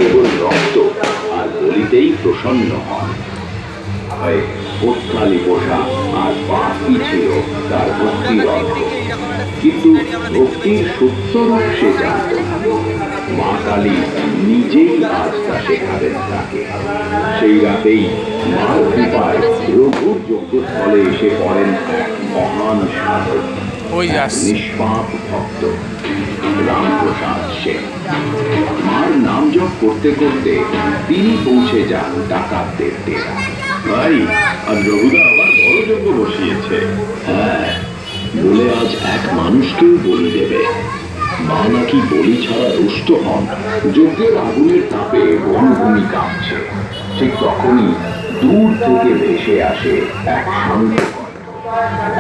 কেবল রক্ত আর বলিতেই প্রসন্ন হন। কোথালি পোষা আর পাপই ছিল তার ভক্তির অর্থ, কিন্তু ভক্তির সত্য রূপ সে জানত না। মা কালী নিজেই আজ তা শেখাবেন তাকে। সেই রাতেই মার কৃপায় রঘুর যজ্ঞস্থলে এসে পড়েন এক মহান সাধক, নিষ্পাপ ভক্ত রামপ্রসাদ সেন। মার নাম জপ করতে করতে তিনি পৌঁছে যান ডাকাতদের ডেরা। ভাই, আজ রঘুদা আবার বড় যজ্ঞ বসিয়েছে। হ্যাঁ, বলে আজ এক মানুষকেও বলি দেবে। মা নাকি বলি ছাড়া রুষ্ট হন। যজ্ঞের আগুনের তাপে বনভূমি কাঁপছে। ঠিক তখনই দূর থেকে ভেসে আসে এক শান্ত কণ্ঠ,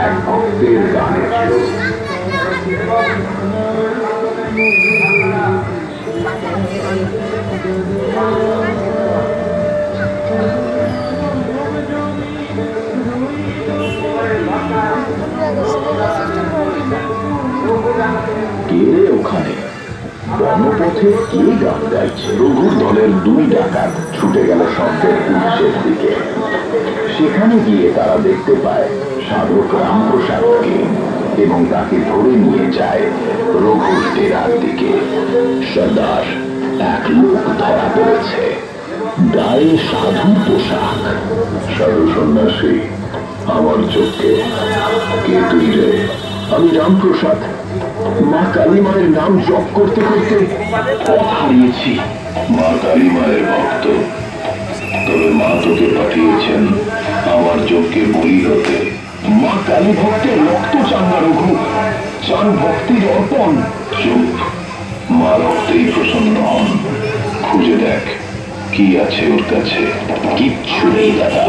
এক ভক্তের গানের সুর। কে ওখানে? বনপথে কে গান গাইছে? রঘুর দলের দুই ডাকাত ছুটে গেল শব্দের উৎসের দিকে। সেখানে গিয়ে তারা দেখতে পায় সাধক রামপ্রসাদকে এবং তাকে ধরে নিয়ে যায় রঘুর ডেরার দিকে। সর্দার, এক লোক ধরা পড়েছে, গায়ে সাধুর পোশাক। সাধু সন্ন্যাসী, আমার চোখে কে তুই রে? আমি রামপ্রসাদ। মা কালী মায়ের নাম জপ করতে করতে পথ হারিয়েছি। মা কালী মায়ের ভক্ত, তবে মা তোকে পাঠিয়েছেন আমার যজ্ঞে বলি হতে। মা কালী ভক্তের রক্ত চান না রঘু, চান ভক্তির অর্পণ। চুপ, মা রক্তেই প্রসন্ন হন। খুঁজে দেখ কি আছে ওর কাছে। কিচ্ছু নেই দাদা,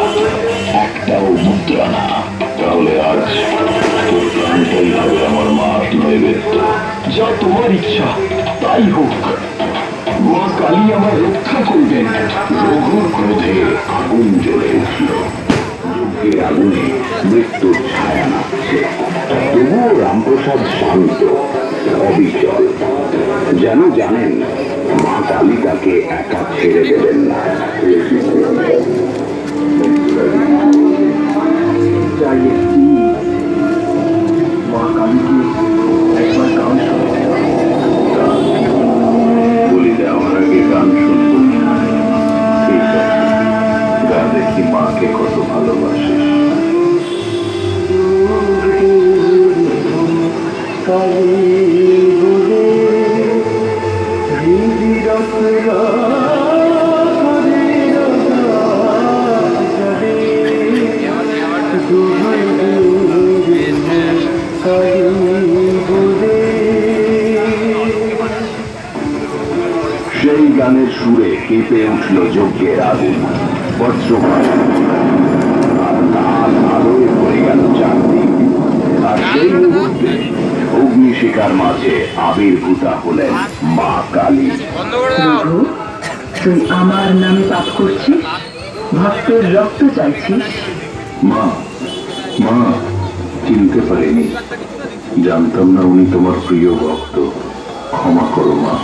একটাও মুদ্রা না। তাহলে আজ তোর প্রাণটাই হবে আমার মার নৈবেদ্য। যা তোমার ইচ্ছা তাই হোক, মা কালী আমার রক্ষা করবেন। রঘুর ক্রোধে আগুন জ্বলে উঠল। যজ্ঞের আগুনে মৃত্যুর ছায়া নামছে। তবুও রামপ্রসাদ শান্ত, অবিচল, যেন জানেন মা কালী তাকে একা ছেড়ে দেবেন না। মা কালীকে একবার গান শুনে বলি দেওয়ার আগে গান শুনবো। ঠিক আছে, গা দেখি মাকে কত ভালোবাসিস। সেই গানের সুরে কেঁপে উঠল যজ্ঞের আগুন। বজ্রপাত আর লাল আলোয় ভরে গেল চারদিক। আর সেই মুহূর্তে অগ্নিশিখার মাঝে আবির্ভূতা হলেন মা কালী। তুই আমার নামে পাপ করছিস, ভক্তের রক্ত চাইছিস। মা, মা, চিনতে পারিনি, জানতাম না উনি তোমার প্রিয় ভক্ত। ক্ষমা করো মা।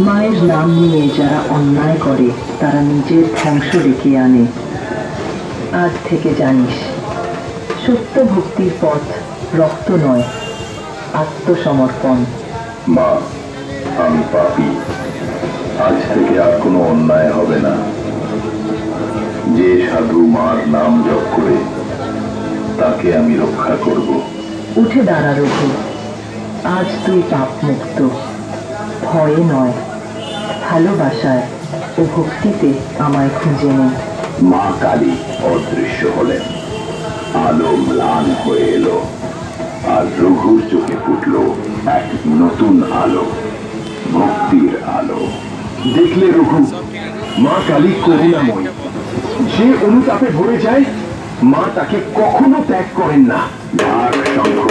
মায়ের নাম নিয়ে যারা অন্যায় করে তারা নিজের ধ্বংস ডেকে আনে। আজ থেকে জানিস, সত্য ভক্তির পথ রক্ত নয়, আত্মসমর্পণ। মা, আমি পাপী। আজ থেকে আর কোনো অন্যায় হবে না। যে সাধু মার নাম জপ করে তাকে আমি রক্ষা করব। উঠে দাঁড়া রঘু, আজ তুই পাপ মুক্ত। ভয়ে নয়, ভালোবাসায় ও ভক্তিতে আমায় খুঁজে নে। মা কালী অদৃশ্য হলেন। আলো ম্লান হয়ে এলো আর রঘুর চোখে ফুটল এক নতুন আলো, ভক্তির আলো। দেখলে রঘু, মা কালী করুণাময়ী। যে অনুতাপে ভরে যায় মা তাকে কখনো ত্যাগ করেন না। ঢাক শঙ্খ